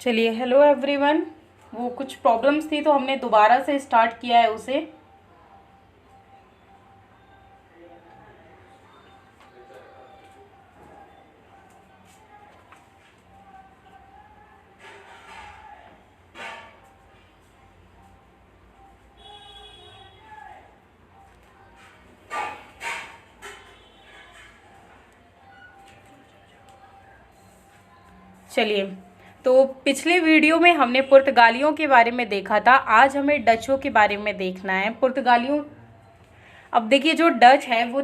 चलिए, hello everyone. वो कुछ प्रॉब्लम्स थी तो हमने दोबारा से स्टार्ट किया है उसे। चलिए, तो पिछले वीडियो में हमने पुर्तगालियों के बारे में देखा था। आज हमें डचों के बारे में देखना है। पुर्तगालियों, अब देखिए, जो डच है वो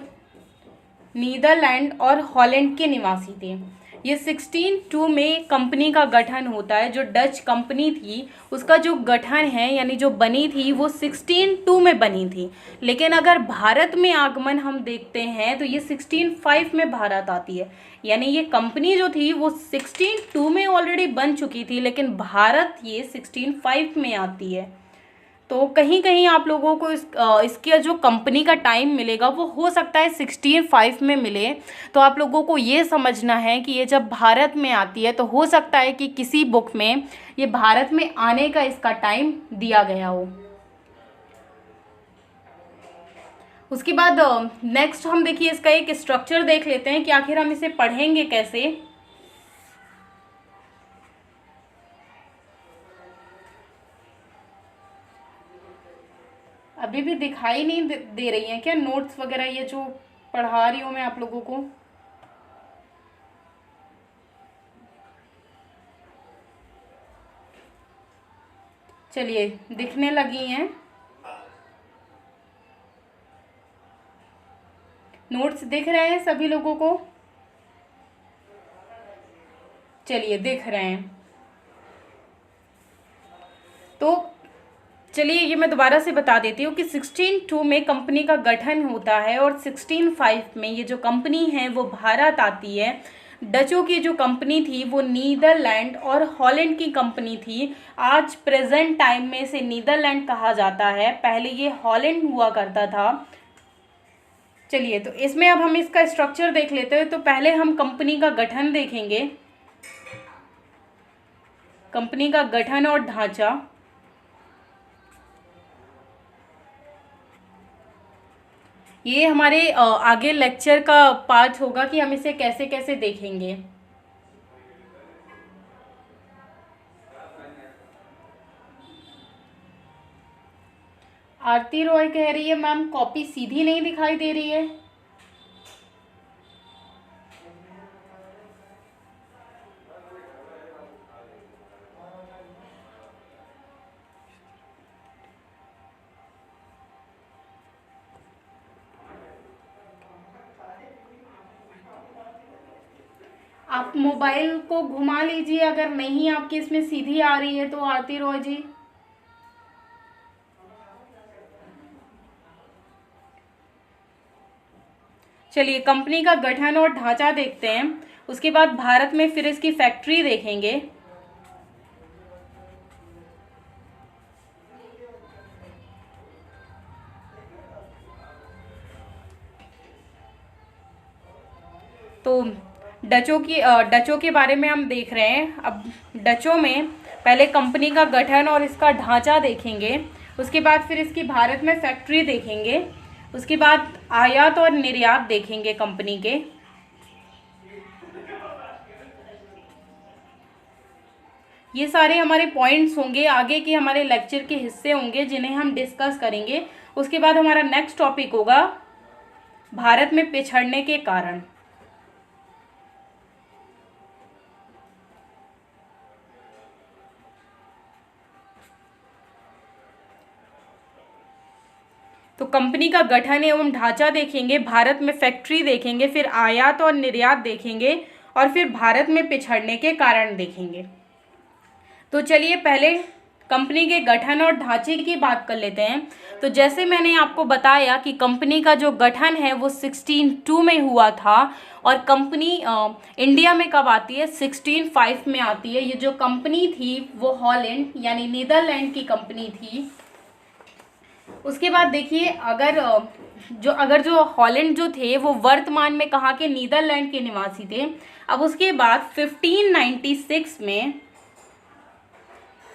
नीदरलैंड और हॉलैंड के निवासी थे। ये 1602 में कंपनी का गठन होता है। जो डच कंपनी थी उसका जो गठन है यानी जो बनी थी वो 1602 में बनी थी। लेकिन अगर भारत में आगमन हम देखते हैं तो ये 1605 में भारत आती है। यानी ये कंपनी जो थी वो 1602 में ऑलरेडी बन चुकी थी, लेकिन भारत ये 1605 में आती है। तो कहीं कहीं आप लोगों को इसका जो कंपनी का टाइम मिलेगा वो हो सकता है 1605 में मिले। तो आप लोगों को ये समझना है कि ये जब भारत में आती है तो हो सकता है कि किसी बुक में ये भारत में आने का इसका टाइम दिया गया हो। उसके बाद नेक्स्ट हम देखिए इसका एक स्ट्रक्चर देख लेते हैं कि आखिर हम इसे पढ़ेंगे कैसे। अभी भी दिखाई नहीं दे रही हैं क्या नोट्स वगैरह, ये जो पढ़ा रही हूँ मैं आप लोगों को? चलिए, दिखने लगी हैं नोट्स? दिख रहे हैं सभी लोगों को? चलिए, दिख रहे हैं। तो चलिए, ये मैं दोबारा से बता देती हूँ कि 1602 में कंपनी का गठन होता है और 1605 में ये जो कंपनी है वो भारत आती है। डचों की जो कंपनी थी वो नीदरलैंड और हॉलैंड की कंपनी थी। आज प्रेजेंट टाइम में इसे नीदरलैंड कहा जाता है, पहले ये हॉलैंड हुआ करता था। चलिए, तो इसमें अब हम इसका स्ट्रक्चर देख लेते हैं। तो पहले हम कंपनी का गठन देखेंगे, कंपनी का गठन और ढांचा। ये हमारे आगे लेक्चर का पार्ट होगा कि हम इसे कैसे कैसे देखेंगे। आरती रॉय कह रही है मैम कॉपी सीधी नहीं दिखाई दे रही है। आप मोबाइल को घुमा लीजिए अगर नहीं आपकी इसमें सीधी आ रही है तो, आरती रॉय जी। चलिए, कंपनी का गठन और ढांचा देखते हैं। उसके बाद भारत में फिर इसकी फैक्ट्री देखेंगे। तो डचों के बारे में हम देख रहे हैं। अब डचों में पहले कंपनी का गठन और इसका ढांचा देखेंगे। उसके बाद फिर इसकी भारत में फैक्ट्री देखेंगे। उसके बाद आयात और निर्यात देखेंगे कंपनी के। ये सारे हमारे पॉइंट्स होंगे, आगे के हमारे लेक्चर के हिस्से होंगे जिन्हें हम डिस्कस करेंगे। उसके बाद हमारा नेक्स्ट टॉपिक होगा भारत में पिछड़ने के कारण। तो कंपनी का गठन एवं ढांचा देखेंगे, भारत में फैक्ट्री देखेंगे, फिर आयात और निर्यात देखेंगे और फिर भारत में पिछड़ने के कारण देखेंगे। तो चलिए, पहले कंपनी के गठन और ढांचे की बात कर लेते हैं। तो जैसे मैंने आपको बताया कि कंपनी का जो गठन है वो 1602 में हुआ था और कंपनी इंडिया में कब आती है? 1605 में आती है। ये जो कंपनी थी वो हॉलैंड यानी नीदरलैंड की कंपनी थी। उसके बाद देखिए, अगर जो हॉलैंड जो थे वो वर्तमान में कहाँ के? नीदरलैंड के निवासी थे। अब उसके बाद 1596 में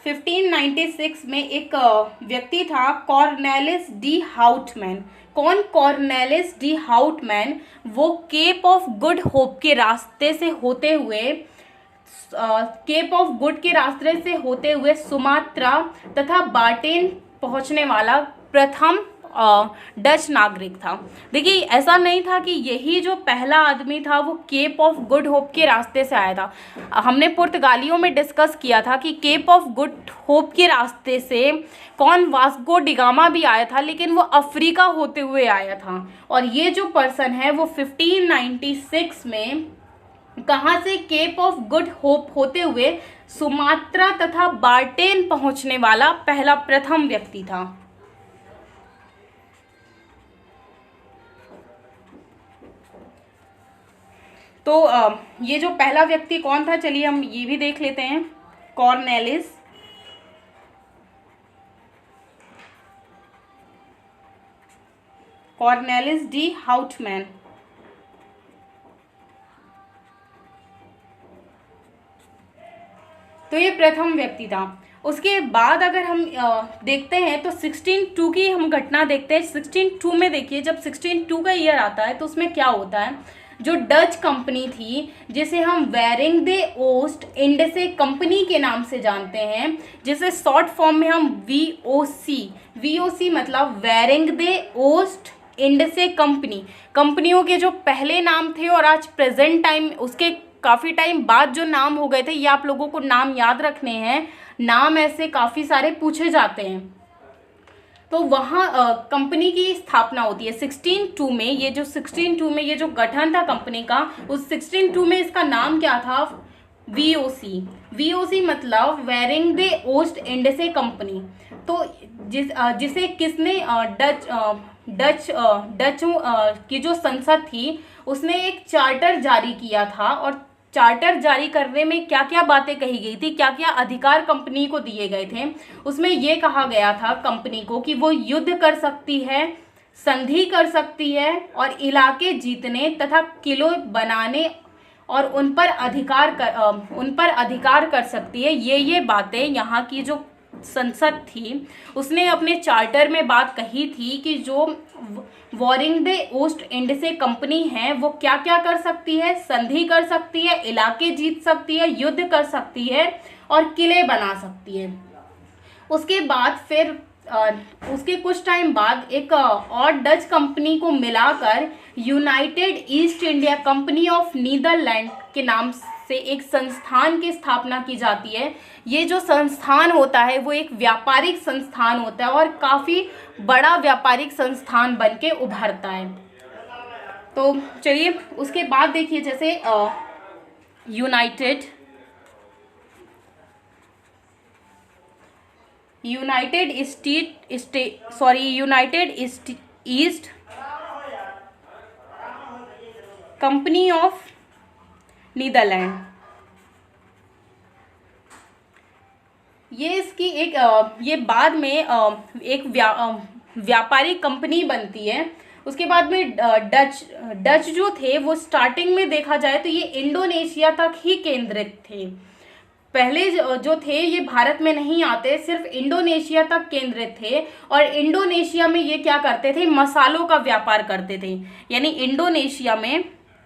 1596 में एक व्यक्ति था, कॉर्नेलिस डी हाउटमैन। कौन? Cornelis de Houtman. वो केप ऑफ गुड होप के रास्ते से होते हुए सुमात्रा तथा बाटेन पहुंचने वाला प्रथम डच नागरिक था। देखिए, ऐसा नहीं था कि यही जो पहला आदमी था वो केप ऑफ गुड होप के रास्ते से आया था। हमने पुर्तगालियों में डिस्कस किया था कि केप ऑफ गुड होप के रास्ते से कौन? वास्को डिगामा भी आया था, लेकिन वो अफ्रीका होते हुए आया था। और ये जो पर्सन है वो 1596 में कहाँ से? केप ऑफ गुड होप होते हुए सुमात्रा तथा बाटेन पहुंचने वाला पहला प्रथम व्यक्ति था। तो ये जो पहला व्यक्ति कौन था, चलिए हम ये भी देख लेते हैं। Cornelis de Houtman. तो ये प्रथम व्यक्ति था। उसके बाद अगर हम देखते हैं तो 1602 की हम घटना देखते हैं। 1602 में देखिए, जब 1602 का ईयर आता है तो उसमें क्या होता है? जो डच कंपनी थी, जिसे हम वेरिंग दे ओस्ट इंडसे कंपनी के नाम से जानते हैं, जिसे शॉर्ट फॉर्म में हम वीओसी मतलब वेरिंग दे ओस्ट इंडसे कंपनियों के जो पहले नाम थे और आज प्रेजेंट टाइम उसके काफ़ी टाइम बाद जो नाम हो गए थे, ये आप लोगों को नाम याद रखने हैं। नाम ऐसे काफ़ी सारे पूछे जाते हैं। तो वहाँ कंपनी की स्थापना होती है 1602 में। ये जो 1602 में ये जो गठन था कंपनी का, उस 1602 में इसका नाम क्या था? वीओसी मतलब वेरिंग दे ओस्ट इंडसे कंपनी। तो जिसे किसने डच की जो संसद थी उसने एक चार्टर जारी किया था। और चार्टर जारी करने में क्या क्या बातें कही गई थी, क्या क्या अधिकार कंपनी को दिए गए थे, उसमें यह कहा गया था कंपनी को कि वो युद्ध कर सकती है, संधि कर सकती है और इलाके जीतने तथा किले बनाने और उन पर अधिकार कर सकती है। ये बातें यहाँ की जो संसद थी उसने अपने चार्टर में बात कही थी कि जो वॉरिंग दे ओस्ट इंडसे कंपनी है वो क्या क्या कर सकती है? संधि कर सकती है, इलाके जीत सकती है, युद्ध कर सकती है और किले बना सकती है। उसके बाद फिर उसके कुछ टाइम बाद एक और डच कंपनी को मिलाकर united east India company of Netherland के नाम से एक संस्थान की स्थापना की जाती है। ये जो संस्थान होता है वो एक व्यापारिक संस्थान होता है और काफ़ी बड़ा व्यापारिक संस्थान बनके उभरता है। तो चलिए उसके बाद देखिए, जैसे united east company of Netherland, ये इसकी एक ये बाद में एक व्यापारिक कंपनी बनती है। उसके बाद में डच जो थे वो स्टार्टिंग में देखा जाए तो ये इंडोनेशिया तक ही केंद्रित थे। पहले जो थे ये भारत में नहीं आते, सिर्फ इंडोनेशिया तक केंद्रित थे। और इंडोनेशिया में ये क्या करते थे? मसालों का व्यापार करते थे। यानी इंडोनेशिया में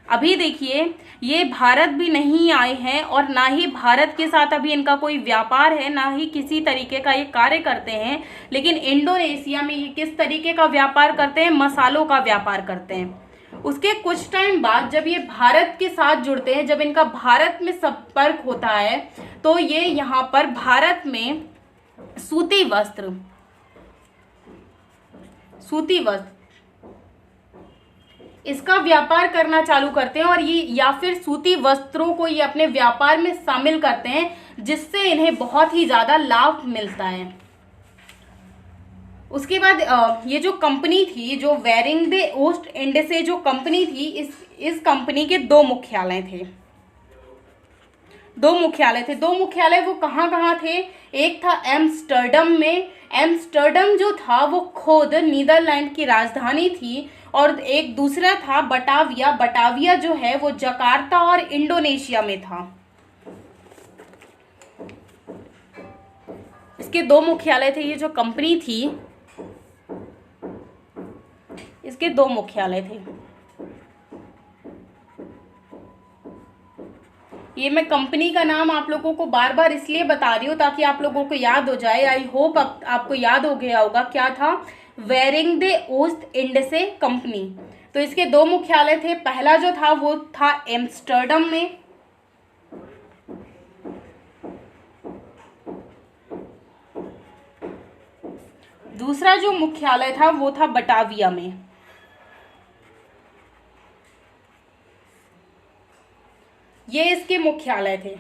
अभी देखिए ये भारत भी नहीं आए हैं और ना ही भारत के साथ अभी इनका कोई व्यापार है, ना ही किसी तरीके का ये कार्य करते हैं। लेकिन इंडोनेशिया में ये किस तरीके का व्यापार करते हैं? मसालों का व्यापार करते हैं। उसके कुछ टाइम बाद जब ये भारत के साथ जुड़ते हैं, जब इनका भारत में संपर्क होता है, तो ये यहाँ पर भारत में सूती वस्त्र इसका व्यापार करना चालू करते हैं। और ये या फिर सूती वस्त्रों को ये अपने व्यापार में शामिल करते हैं, जिससे इन्हें बहुत ही ज़्यादा लाभ मिलता है। उसके बाद ये जो कंपनी थी, जो वेरिंग दे ओस्ट इंडसे जो कंपनी थी, इस कंपनी के दो मुख्यालय थे। दो मुख्यालय वो कहाँ थे? एक था एम्स्टर्डम में। एम्स्टर्डम जो था वो खुद नीदरलैंड की राजधानी थी। और एक दूसरा था बटाविया जो है वो जकार्ता और इंडोनेशिया में था। इसके दो मुख्यालय थे। ये जो कंपनी थी इसके दो मुख्यालय थे। ये मैं कंपनी का नाम आप लोगों को बार बार इसलिए बता रही हूँ ताकि आप लोगों को याद हो जाए। आई होप आपको याद हो गया होगा। क्या था? वेरिंग दे ओस्ट इंडसे कंपनी। तो इसके दो मुख्यालय थे। पहला जो था वो था एम्स्टर्डम में, दूसरा जो मुख्यालय था वो था बटाविया में। ये इसके मुख्यालय थे।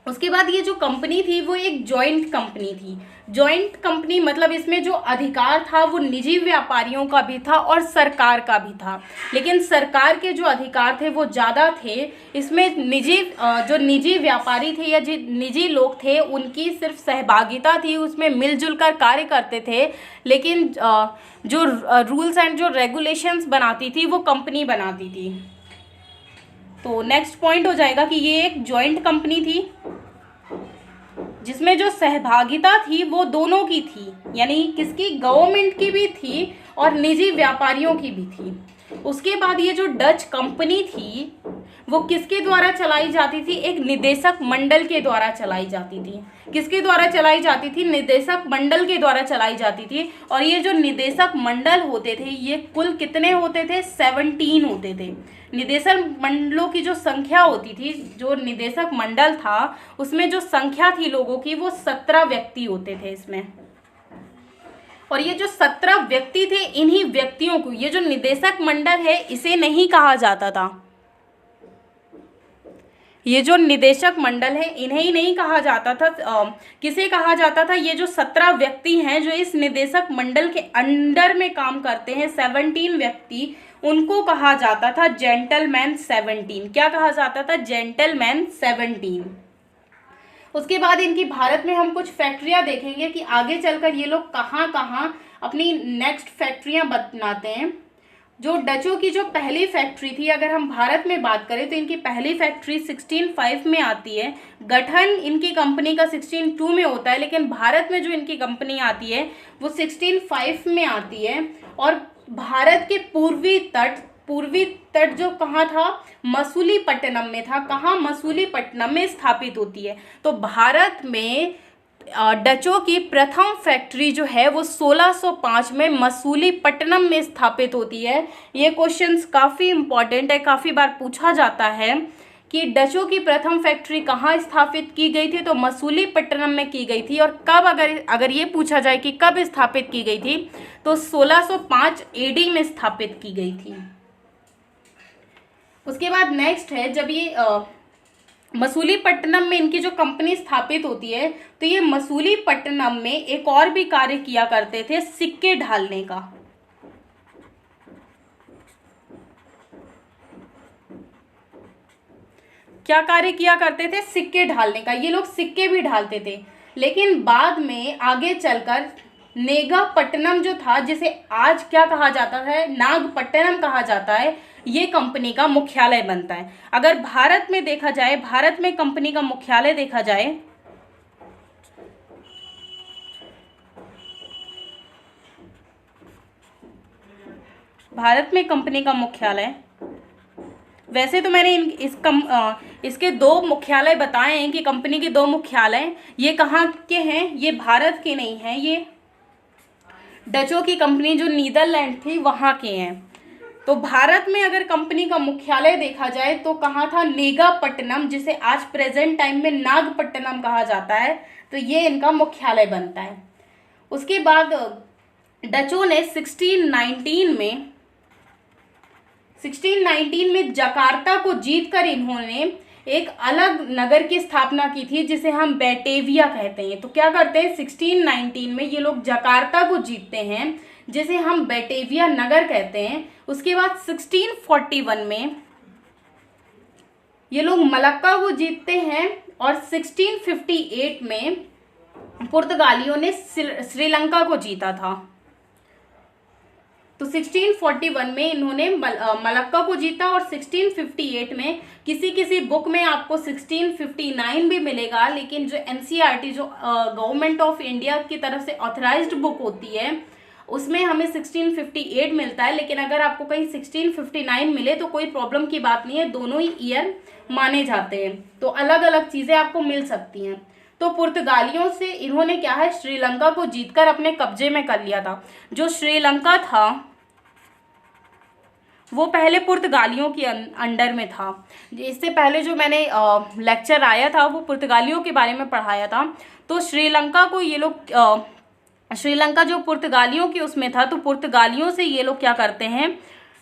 उसके बाद ये जो कंपनी थी वो एक जॉइंट कंपनी थी। जॉइंट कंपनी मतलब इसमें जो अधिकार था वो निजी व्यापारियों का भी था और सरकार का भी था, लेकिन सरकार के जो अधिकार थे वो ज़्यादा थे। इसमें जो निजी व्यापारी थे या जो निजी लोग थे उनकी सिर्फ सहभागिता थी, उसमें मिलजुल कर कार्य करते थे, लेकिन जो रूल्स एंड जो रेगुलेशंस बनाती थी वो कंपनी बनाती थी। तो नेक्स्ट पॉइंट हो जाएगा कि ये एक जॉइंट कंपनी थी जिसमें जो सहभागिता थी वो दोनों की थी, यानी किसकी? गवर्नमेंट की भी थी और निजी व्यापारियों की भी थी। उसके बाद ये जो डच कंपनी थी वो किसके द्वारा चलाई जाती थी? एक निदेशक मंडल के द्वारा चलाई जाती थी। किसके द्वारा चलाई जाती थी? निदेशक मंडल के द्वारा चलाई जाती थी। और ये जो निदेशक मंडल होते थे ये कुल कितने होते थे? 17 होते थे। निदेशक मंडलों की जो संख्या होती थी, जो निदेशक मंडल था उसमें जो संख्या थी लोगों की वो 17 व्यक्ति होते थे इसमें। और ये जो 17 व्यक्ति थे, इन्हीं व्यक्तियों को, ये जो निदेशक मंडल है इसे नहीं कहा जाता था, ये जो निदेशक मंडल है इन्हें ही नहीं कहा जाता था। किसे कहा जाता था? ये जो 17 व्यक्ति हैं जो इस निदेशक मंडल के अंडर में काम करते हैं, 17 व्यक्ति, उनको कहा जाता था जेंटलमैन 17। क्या कहा जाता था? जेंटलमैन 17। उसके बाद इनकी भारत में हम कुछ फैक्ट्रियां देखेंगे कि आगे चलकर ये लोग कहाँ कहाँ अपनी नेक्स्ट फैक्ट्रियां बनाते हैं। जो डचों की जो पहली फैक्ट्री थी, अगर हम भारत में बात करें तो इनकी पहली फैक्ट्री 1605 में आती है। गठन इनकी कंपनी का 1602 में होता है, लेकिन भारत में जो इनकी कंपनी आती है वो 1605 में आती है। और भारत के पूर्वी तट जो कहाँ था? मसूलीपट्टनम में था। कहाँ? मसूलीपट्टनम में स्थापित होती है। तो भारत में डचों की प्रथम फैक्ट्री जो है वो 1605 में मसूलीपट्टनम में स्थापित होती है। ये क्वेश्चंस काफ़ी इंपॉर्टेंट है, काफ़ी बार पूछा जाता है कि डचों की प्रथम फैक्ट्री कहाँ स्थापित की गई थी? तो मसूलीपट्टनम में की गई थी। और कब, अगर ये पूछा जाए कि कब स्थापित की गई थी, तो 1605 एडी में स्थापित की गई थी। उसके बाद नेक्स्ट है, जब ये मसूलीपट्टनम में इनकी जो कंपनी स्थापित होती है तो ये मसूलीपट्टनम में एक और भी कार्य किया करते थे, सिक्के ढालने का। क्या कार्य किया करते थे? सिक्के ढालने का। ये लोग सिक्के भी ढालते थे, लेकिन बाद में आगे चलकर नेगापट्टनम जो था, जिसे आज क्या कहा जाता है? नागपट्टनम कहा जाता है, ये कंपनी का मुख्यालय बनता है। अगर भारत में देखा जाए, भारत में कंपनी का मुख्यालय देखा जाए, भारत में कंपनी का मुख्यालय, वैसे तो मैंने इसके दो मुख्यालय बताए हैं कि कंपनी के दो मुख्यालय, ये कहाँ के हैं? ये भारत के नहीं हैं, ये डचों की कंपनी जो नीदरलैंड थी वहाँ के हैं। तो भारत में अगर कंपनी का मुख्यालय देखा जाए तो कहाँ था? नेगापट्टनम, जिसे आज प्रेजेंट टाइम में नागपट्टनम कहा जाता है। तो ये इनका मुख्यालय बनता है। उसके बाद डचों ने 1619 में जकार्ता को जीतकर इन्होंने एक अलग नगर की स्थापना की थी जिसे हम बैटेविया कहते हैं। तो क्या करते हैं? 1619 में ये लोग जकार्ता को जीतते हैं जिसे हम बैटेविया नगर कहते हैं। उसके बाद 1641 में ये लोग मलक्का को जीतते हैं और 1658 में पुर्तगालियों ने श्रीलंका को जीता था। तो 1641 में इन्होंने मलक्का को जीता, और 1658 में किसी किसी बुक में आपको 1659 भी मिलेगा, लेकिन जो एनसीईआरटी जो गवर्नमेंट ऑफ इंडिया की तरफ से ऑथराइज्ड बुक होती है उसमें हमें 1658 मिलता है। लेकिन अगर आपको कहीं 1659 मिले तो कोई प्रॉब्लम की बात नहीं है, दोनों ही ईयर माने जाते हैं, तो अलग अलग चीजें आपको मिल सकती हैं। तो पुर्तगालियों से इन्होंने क्या है, श्रीलंका को जीतकर अपने कब्जे में कर लिया था। जो श्रीलंका था वो पहले पुर्तगालियों के अंडर में था। इससे पहले जो मैंने लेक्चर आया था वो पुर्तगालियों के बारे में पढ़ाया था। तो श्रीलंका को ये लोग श्रीलंका जो पुर्तगालियों के उसमें था, तो पुर्तगालियों से ये लोग क्या करते हैं,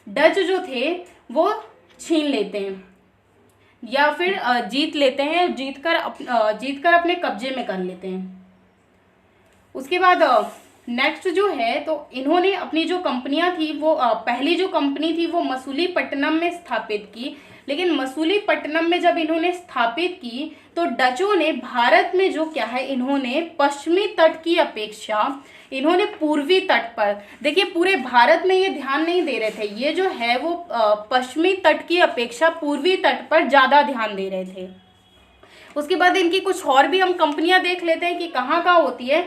डच जो थे वो छीन लेते हैं या फिर जीत लेते हैं, जीतकर अपने कब्जे में कर लेते हैं। उसके बाद नेक्स्ट जो है, तो इन्होंने अपनी जो कंपनियां थी वो पहली जो कंपनी थी वो मसूलीपट्टनम में स्थापित की। लेकिन मसूलीपट्टनम में जब इन्होंने स्थापित की तो डचों ने भारत में जो क्या है, इन्होंने पश्चिमी तट की अपेक्षा इन्होंने पूर्वी तट पर, देखिए पूरे भारत में ये ध्यान नहीं दे रहे थे, ये जो है वो पश्चिमी तट की अपेक्षा पूर्वी तट पर ज्यादा ध्यान दे रहे थे। उसके बाद इनकी कुछ और भी हम कंपनियां देख लेते हैं कि कहाँ कहाँ होती है।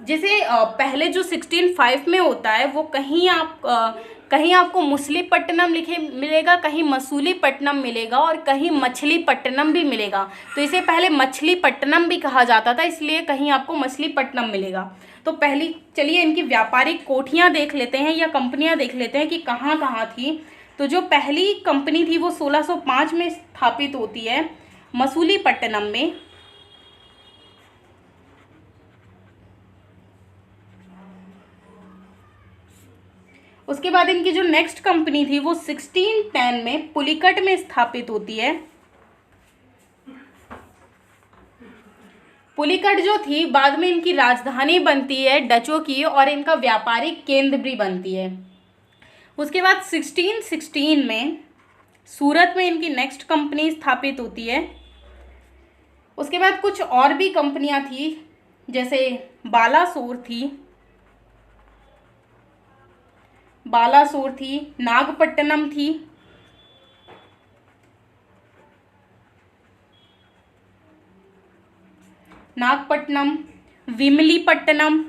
जैसे पहले जो 1605 में होता है वो कहीं आपको मसूलीपट्टनम लिखे मिलेगा, कहीं मसूलीपट्टनम मिलेगा और कहीं मछलीपट्टनम भी मिलेगा। तो इसे पहले मछलीपट्टनम भी कहा जाता था, इसलिए कहीं आपको मछलीपट्टनम मिलेगा। तो पहली चलिए इनकी व्यापारिक कोठियां देख लेते हैं या कंपनियां देख लेते हैं कि कहाँ कहाँ थी। तो जो पहली कंपनी थी वो 1605 में स्थापित होती है मसूलीपट्टनम में। उसके बाद इनकी जो नेक्स्ट कंपनी थी वो 1610 में पुलिकट में स्थापित होती है। पुलिकट जो थी बाद में इनकी राजधानी बनती है डचों की, और इनका व्यापारिक केंद्र भी बनती है। उसके बाद 1616 में सूरत में इनकी नेक्स्ट कंपनी स्थापित होती है। उसके बाद कुछ और भी कंपनियां थी, जैसे बालासोर थी, नागपट्टनम थी, विमलीपट्टनम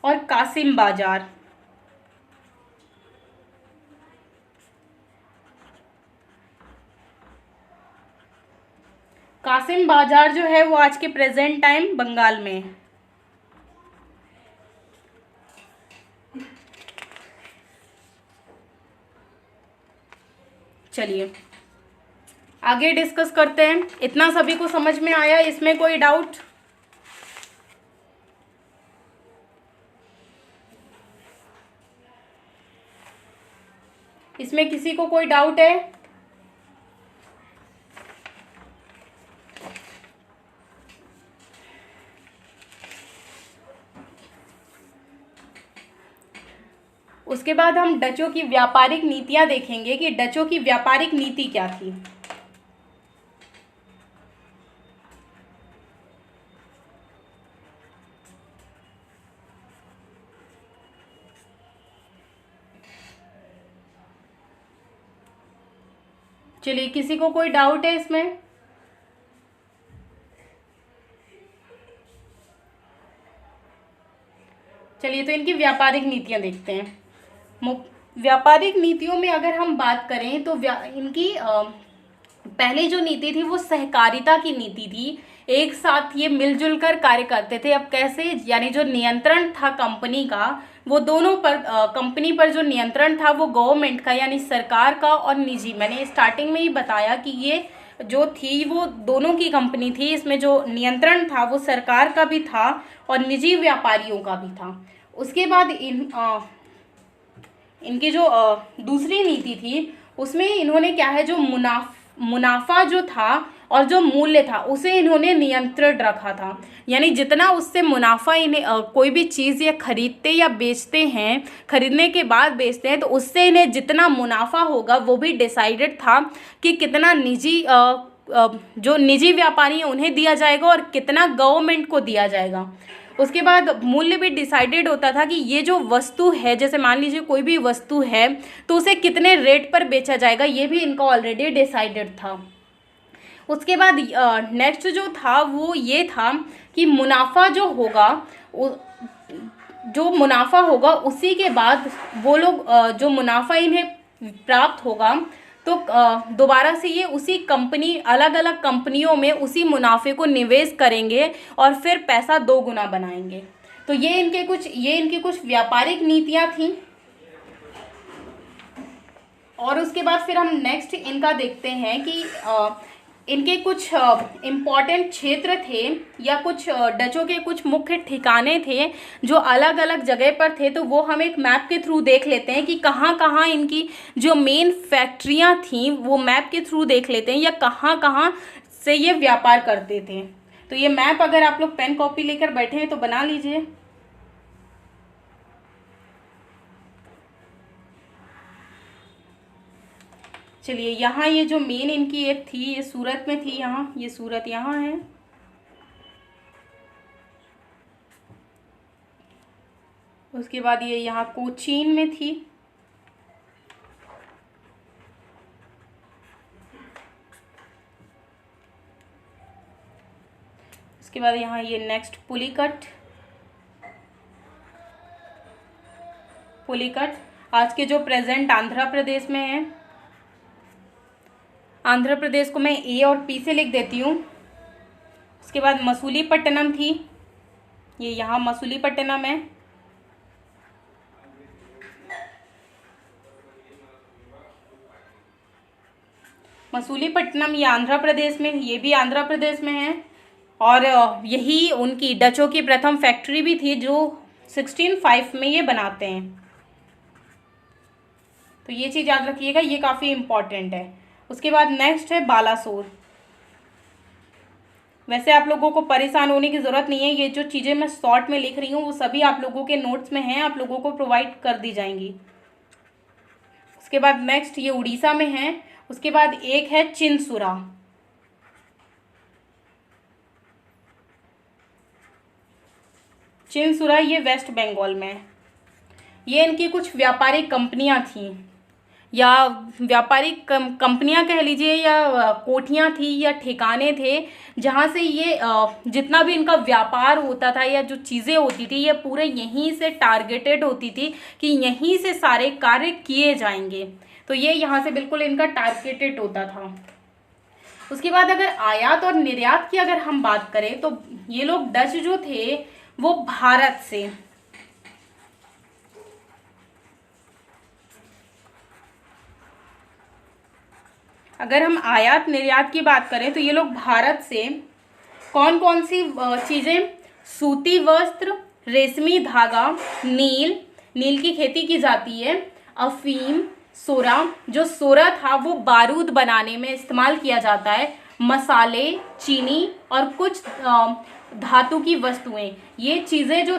और कासिम बाजार। कासिम बाजार जो है वो आज के प्रेजेंट टाइम बंगाल में है। चलिए आगे डिस्कस करते हैं। इतना सभी को समझ में आया? इसमें कोई डाउट? इसमें किसी को कोई डाउट है? उसके बाद हम डचों की व्यापारिक नीतियां देखेंगे कि डचों की व्यापारिक नीति क्या थी। चलिए किसी को कोई डाउट है इसमें? चलिए तो इनकी व्यापारिक नीतियां देखते हैं। व्यापारिक नीतियों में अगर हम बात करें तो इनकी पहली जो नीति थी वो सहकारिता की नीति थी। एक साथ ये मिलजुल कर कार्य करते थे। अब कैसे? यानी जो नियंत्रण था कंपनी का वो दोनों पर, कंपनी पर जो नियंत्रण था वो गवर्नमेंट का यानी सरकार का और निजी, मैंने स्टार्टिंग में ही बताया कि ये जो थी वो दोनों की कंपनी थी। इसमें जो नियंत्रण था वो सरकार का भी था और निजी व्यापारियों का भी था। उसके बाद इनकी जो दूसरी नीति थी उसमें इन्होंने क्या है, जो मुनाफा जो था और जो मूल्य था उसे इन्होंने नियंत्रण रखा था। यानी जितना उससे मुनाफा इन्हें कोई भी चीज़ ये खरीदते या बेचते हैं, खरीदने के बाद बेचते हैं, तो उससे इन्हें जितना मुनाफा होगा वो भी डिसाइडेड था कि कितना निजी जो निजी व्यापारी हैं उन्हें दिया जाएगा और कितना गवर्नमेंट को दिया जाएगा। उसके बाद मूल्य भी डिसाइडेड होता था कि ये जो वस्तु है, जैसे मान लीजिए कोई भी वस्तु है तो उसे कितने रेट पर बेचा जाएगा, ये भी इनका ऑलरेडी डिसाइडेड था। उसके बाद नेक्स्ट जो था वो ये था कि मुनाफा जो होगा, जो मुनाफा होगा उसी के बाद वो लोग जो मुनाफा इन्हें प्राप्त होगा तो दोबारा से ये उसी कंपनी, अलग अलग कंपनियों में उसी मुनाफे को निवेश करेंगे और फिर पैसा 2 गुना बनाएंगे। तो ये इनकी कुछ व्यापारिक नीतियां थी। और उसके बाद फिर हम नेक्स्ट इनका देखते हैं कि इनके कुछ इम्पॉर्टेंट क्षेत्र थे या कुछ डचों के कुछ मुख्य ठिकाने थे जो अलग अलग जगह पर थे। तो वो हम एक मैप के थ्रू देख लेते हैं कि कहाँ कहाँ इनकी जो मेन फैक्ट्रियाँ थीं वो मैप के थ्रू देख लेते हैं, या कहाँ कहाँ से ये व्यापार करते थे। तो ये मैप अगर आप लोग पेन कॉपी लेकर बैठे हैं तो बना लीजिए। चलिए, यहाँ ये जो मेन इनकी एक थी, ये सूरत में थी, यहाँ ये सूरत यहाँ है। उसके बाद ये यहाँ कोचीन में थी। उसके बाद यहाँ ये नेक्स्ट पुलिकट आज के जो प्रेजेंट आंध्र प्रदेश में है। आंध्र प्रदेश को मैं ए और पी से लिख देती हूँ। उसके बाद मसूलीपट्टनम थी, ये यहाँ मसूलीपट्टनम है। मसूलीपट्टनम ये आंध्र प्रदेश में, ये भी आंध्र प्रदेश में है। और यही उनकी डचों की प्रथम फैक्ट्री भी थी जो 1605 में ये बनाते हैं। तो ये चीज़ याद रखिएगा, ये काफ़ी इम्पॉर्टेंट है। उसके बाद नेक्स्ट है बालासोर। वैसे आप लोगों को परेशान होने की ज़रूरत नहीं है, ये जो चीज़ें मैं शॉर्ट में लिख रही हूँ वो सभी आप लोगों के नोट्स में हैं, आप लोगों को प्रोवाइड कर दी जाएंगी। उसके बाद नेक्स्ट ये उड़ीसा में है। उसके बाद एक है चिनसुरा। चिनसुरा ये वेस्ट बंगाल में है। ये इनकी कुछ व्यापारिक कंपनियां थीं, या व्यापारिक कंपनियां कह लीजिए, या कोठियां थी या ठिकाने थे जहां से ये जितना भी इनका व्यापार होता था या जो चीज़ें होती थी ये पूरे यहीं से टारगेटेड होती थी कि यहीं से सारे कार्य किए जाएंगे। तो ये यहाँ से बिल्कुल इनका टारगेटेड होता था। उसके बाद अगर आयात और निर्यात की अगर हम बात करें तो ये लोग डच जो थे वो भारत से, अगर हम आयात निर्यात की बात करें तो ये लोग भारत से कौन कौन सी चीज़ें, सूती वस्त्र, रेशमी धागा, नील की खेती की जाती है, अफीम, सोरा, जो सोरा था वो बारूद बनाने में इस्तेमाल किया जाता है, मसाले, चीनी और कुछ धातु की वस्तुएं, ये चीज़ें जो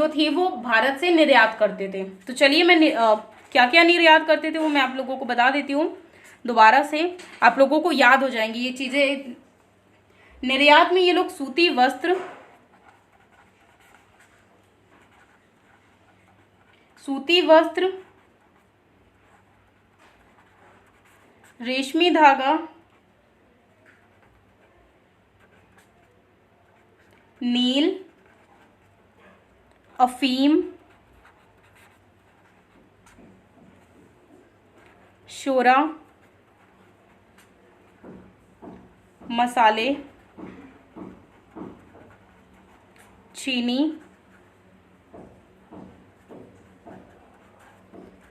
थी वो भारत से निर्यात करते थे। तो चलिए मैं क्या क्या निर्यात करते थे वो मैं आप लोगों को बता देती हूँ, दोबारा से आप लोगों को याद हो जाएंगी ये चीज़ें। निर्यात में ये लोग सूती वस्त्र, रेशमी धागा, नील, अफीम, शोरा, मसाले, चीनी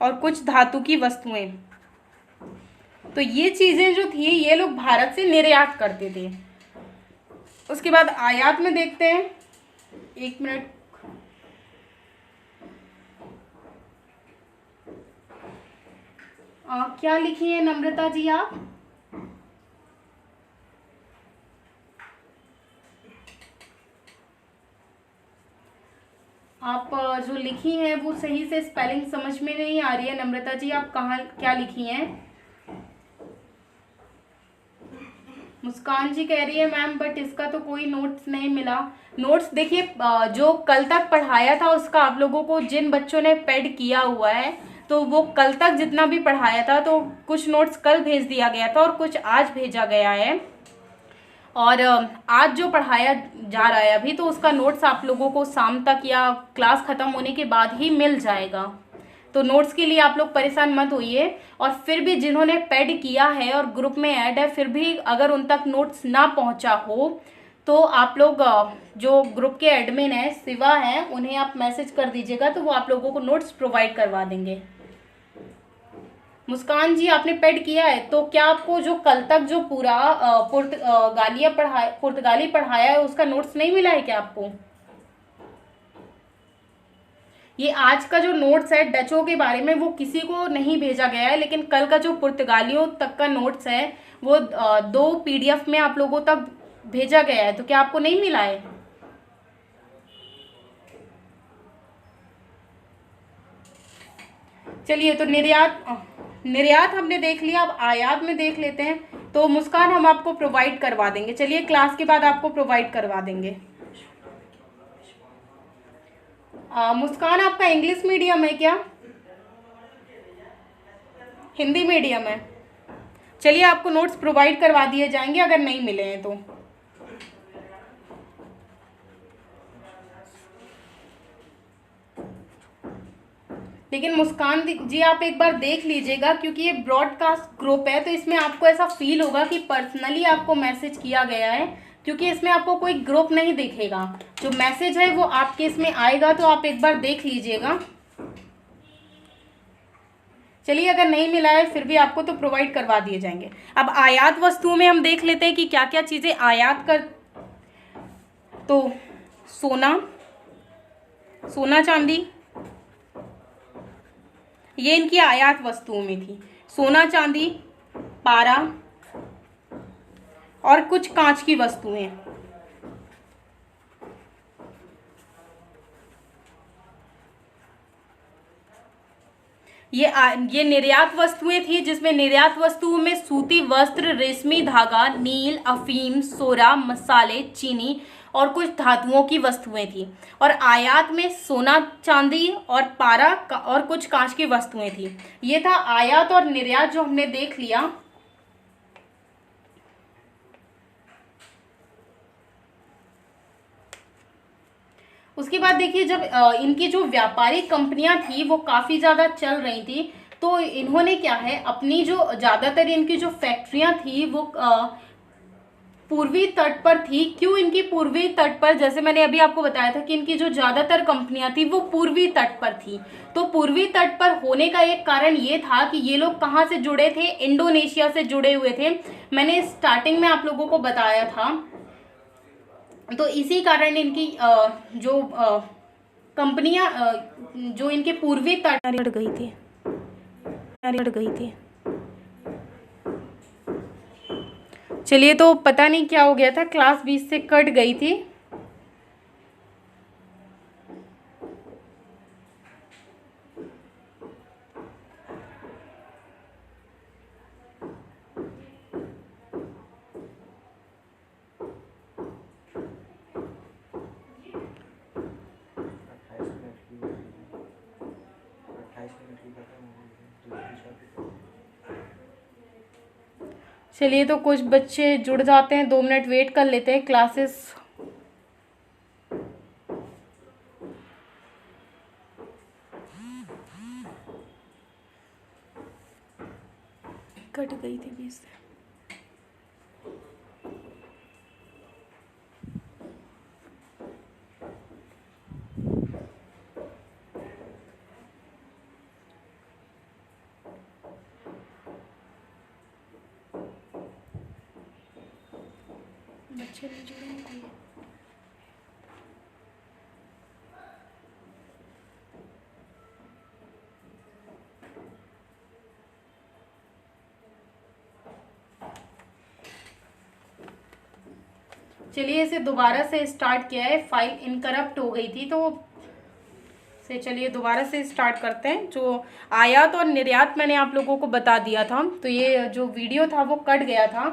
और कुछ धातु की वस्तुएं। तो ये चीज़ें जो थी ये लोग भारत से निर्यात करते थे। उसके बाद आयात में देखते हैं, एक मिनट, क्या लिखी है नम्रता जी आप जो लिखी हैं वो सही से स्पेलिंग समझ में नहीं आ रही है। नम्रता जी आप कहाँ क्या लिखी हैं? मुस्कान जी कह रही है मैम बट इसका तो कोई नोट्स नहीं मिला। नोट्स देखिए, जो कल तक पढ़ाया था उसका आप लोगों को, जिन बच्चों ने पेड किया हुआ है तो वो कल तक जितना भी पढ़ाया था तो कुछ नोट्स कल भेज दिया गया था और कुछ आज भेजा गया है। और आज जो पढ़ाया जा रहा है अभी तो उसका नोट्स आप लोगों को शाम तक या क्लास ख़त्म होने के बाद ही मिल जाएगा। तो नोट्स के लिए आप लोग परेशान मत होइए। और फिर भी जिन्होंने पेड किया है और ग्रुप में ऐड है, फिर भी अगर उन तक नोट्स ना पहुंचा हो तो आप लोग जो ग्रुप के एडमिन है शिवा है उन्हें आप मैसेज कर दीजिएगा, तो वो आप लोगों को नोट्स प्रोवाइड करवा देंगे। मुस्कान जी आपने पेड किया है तो क्या आपको जो कल तक जो पूरा पुर्तगाली पढ़ाया है उसका नोट्स नहीं मिला है क्या आपको? ये आज का जो नोट्स है डचों के बारे में वो किसी को नहीं भेजा गया है, लेकिन कल का जो पुर्तगालियों तक का नोट्स है वो 2 PDF में आप लोगों तक भेजा गया है। तो क्या आपको नहीं मिला है? चलिए, तो निर्यात हमने देख लिया, अब आयात में देख लेते हैं। तो मुस्कान हम आपको प्रोवाइड करवा देंगे, चलिए क्लास के बाद आपको प्रोवाइड करवा देंगे। मुस्कान आपका इंग्लिश मीडियम है क्या, हिंदी मीडियम है? चलिए आपको नोट्स प्रोवाइड करवा दिए जाएंगे अगर नहीं मिले हैं तो। लेकिन मुस्कान जी आप एक बार देख लीजिएगा, क्योंकि ये ब्रॉडकास्ट ग्रुप है तो इसमें आपको ऐसा फील होगा कि पर्सनली आपको मैसेज किया गया है, क्योंकि इसमें आपको कोई ग्रुप नहीं दिखेगा। जो मैसेज है वो आपके इसमें आएगा, तो आप एक बार देख लीजिएगा। चलिए, अगर नहीं मिला है फिर भी आपको तो प्रोवाइड करवा दिए जाएंगे। अब आयात वस्तुओं में हम देख लेते हैं कि क्या क्या चीजें आयात कर। तो सोना चांदी ये इनकी आयात वस्तुओं में थी। सोना चांदी, पारा और कुछ कांच की वस्तुएं। ये निर्यात वस्तुएं थी, जिसमें निर्यात वस्तुओं में सूती वस्त्र, रेशमी धागा, नील, अफीम, सोरा, मसाले, चीनी और कुछ धातुओं की वस्तुएं थी। और आयात में सोना चांदी और पारा और कुछ कांच की वस्तुएं थी। ये था आयात और निर्यात जो हमने देख लिया। उसके बाद देखिए, जब इनकी जो व्यापारिक कंपनियां थी वो काफ़ी ज़्यादा चल रही थी, तो इन्होंने क्या है, अपनी जो ज़्यादातर इनकी जो फैक्ट्रियां थी वो पूर्वी तट पर थी। क्यों इनकी पूर्वी तट पर? जैसे मैंने अभी आपको बताया था कि इनकी जो ज़्यादातर कंपनियां थी वो पूर्वी तट पर थी। तो पूर्वी तट पर होने का एक कारण ये था कि ये लोग कहाँ से जुड़े थे, इंडोनेशिया से जुड़े हुए थे। मैंने स्टार्टिंग में आप लोगों को बताया था। तो इसी कारण इनकी जो कंपनियां जो इनके पूर्वी तट हट गई थी। चलिए, तो पता नहीं क्या हो गया था, क्लास 20 से कट गई थी। चलिए, तो कुछ बच्चे जुड़ जाते हैं, 2 मिनट वेट कर लेते हैं, क्लासेस कट गई थी 20 से। बच्चे नहीं जुड़ेंगे। चलिए, इसे दोबारा से स्टार्ट किया है, फाइल इनकरप्ट हो गई थी तो चलिए दोबारा से स्टार्ट करते हैं। जो आयात और निर्यात मैंने आप लोगों को बता दिया था, तो ये जो वीडियो था वो कट गया था।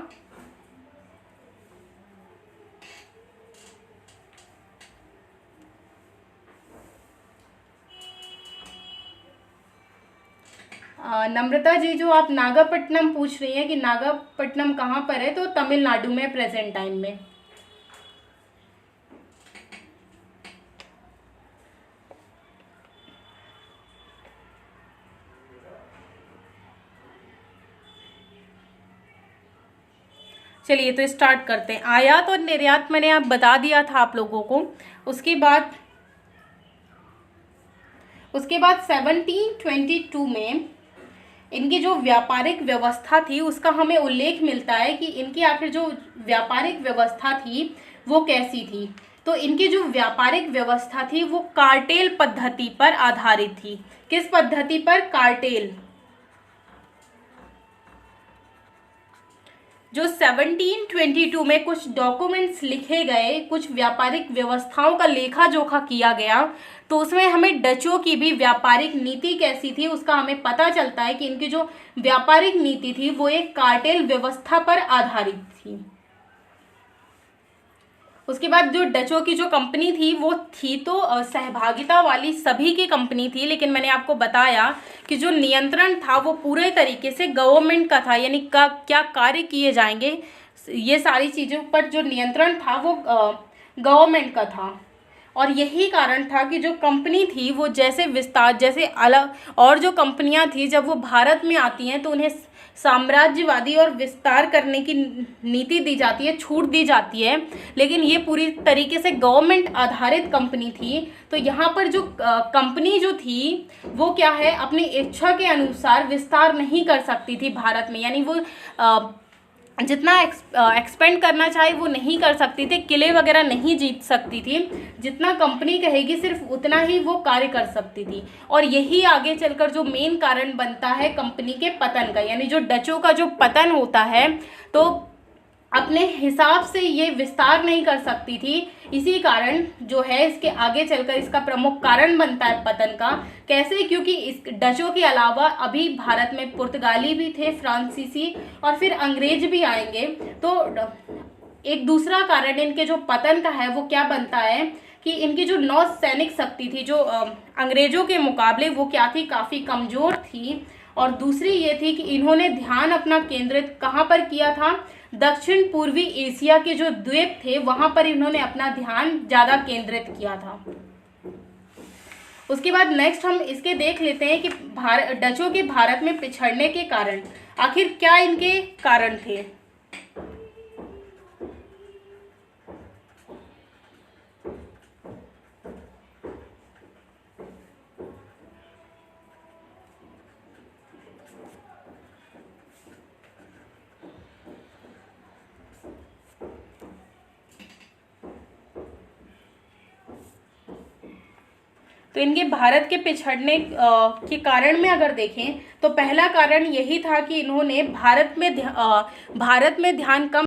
नम्रता जी, जो आप नागपट्टनम पूछ रही हैं कि नागपट्टनम कहाँ पर है, तो तमिलनाडु में प्रेजेंट टाइम में। चलिए तो स्टार्ट करते हैं। आयात और निर्यात मैंने आप बता दिया था आप लोगों को। उसके बाद 1722 में इनकी जो व्यापारिक व्यवस्था थी उसका हमें उल्लेख मिलता है कि इनकी आखिर जो व्यापारिक व्यवस्था थी वो कैसी थी। तो इनकी जो व्यापारिक व्यवस्था थी वो कार्टेल पद्धति पर आधारित थी। किस पद्धति पर? कार्टेल। जो 1722 में कुछ डॉक्यूमेंट्स लिखे गए, कुछ व्यापारिक व्यवस्थाओं का लेखा जोखा किया गया, तो उसमें हमें डचों की भी व्यापारिक नीति कैसी थी उसका हमें पता चलता है कि इनकी जो व्यापारिक नीति थी वो एक कार्टेल व्यवस्था पर आधारित थी। उसके बाद जो डचों की जो कंपनी थी वो थी तो सहभागिता वाली सभी की कंपनी थी, लेकिन मैंने आपको बताया कि जो नियंत्रण था वो पूरे तरीके से गवर्नमेंट का था, यानी क्या कार्य किए जाएंगे ये सारी चीज़ों पर जो नियंत्रण था वो गवर्नमेंट का था। और यही कारण था कि जो कंपनी थी वो जैसे अलग और जो कंपनियां थी जब वो भारत में आती हैं तो उन्हें साम्राज्यवादी और विस्तार करने की नीति दी जाती है, छूट दी जाती है, लेकिन ये पूरी तरीके से गवर्नमेंट आधारित कंपनी थी। तो यहाँ पर जो कंपनी जो थी वो क्या है, अपनी इच्छा के अनुसार विस्तार नहीं कर सकती थी भारत में, यानी वो जितना एक्सपेंड करना चाहे वो नहीं कर सकती थी, किले वगैरह नहीं जीत सकती थी, जितना कंपनी कहेगी सिर्फ उतना ही वो कार्य कर सकती थी। और यही आगे चलकर जो मेन कारण बनता है कंपनी के पतन का, यानी जो डचों का जो पतन होता है तो अपने हिसाब से ये विस्तार नहीं कर सकती थी। इसी कारण जो है इसके आगे चलकर इसका प्रमुख कारण बनता है पतन का। कैसे? क्योंकि इस डचों के अलावा अभी भारत में पुर्तगाली भी थे, फ्रांसीसी और फिर अंग्रेज भी आएंगे। तो एक दूसरा कारण इनके जो पतन का है वो क्या बनता है कि इनकी जो नौसैनिक शक्ति थी जो अंग्रेजों के मुकाबले वो क्या थी, काफ़ी कमज़ोर थी। और दूसरी ये थी कि इन्होंने ध्यान अपना केंद्रित कहाँ पर किया था, दक्षिण पूर्वी एशिया के जो द्वीप थे वहां पर इन्होंने अपना ध्यान ज़्यादा केंद्रित किया था। उसके बाद नेक्स्ट हम इसके देख लेते हैं कि डचों के भारत में पिछड़ने के कारण आखिर क्या इनके कारण थे। तो इनके भारत के पिछड़ने के कारण में अगर देखें तो पहला कारण यही था कि इन्होंने भारत में ध्यान कम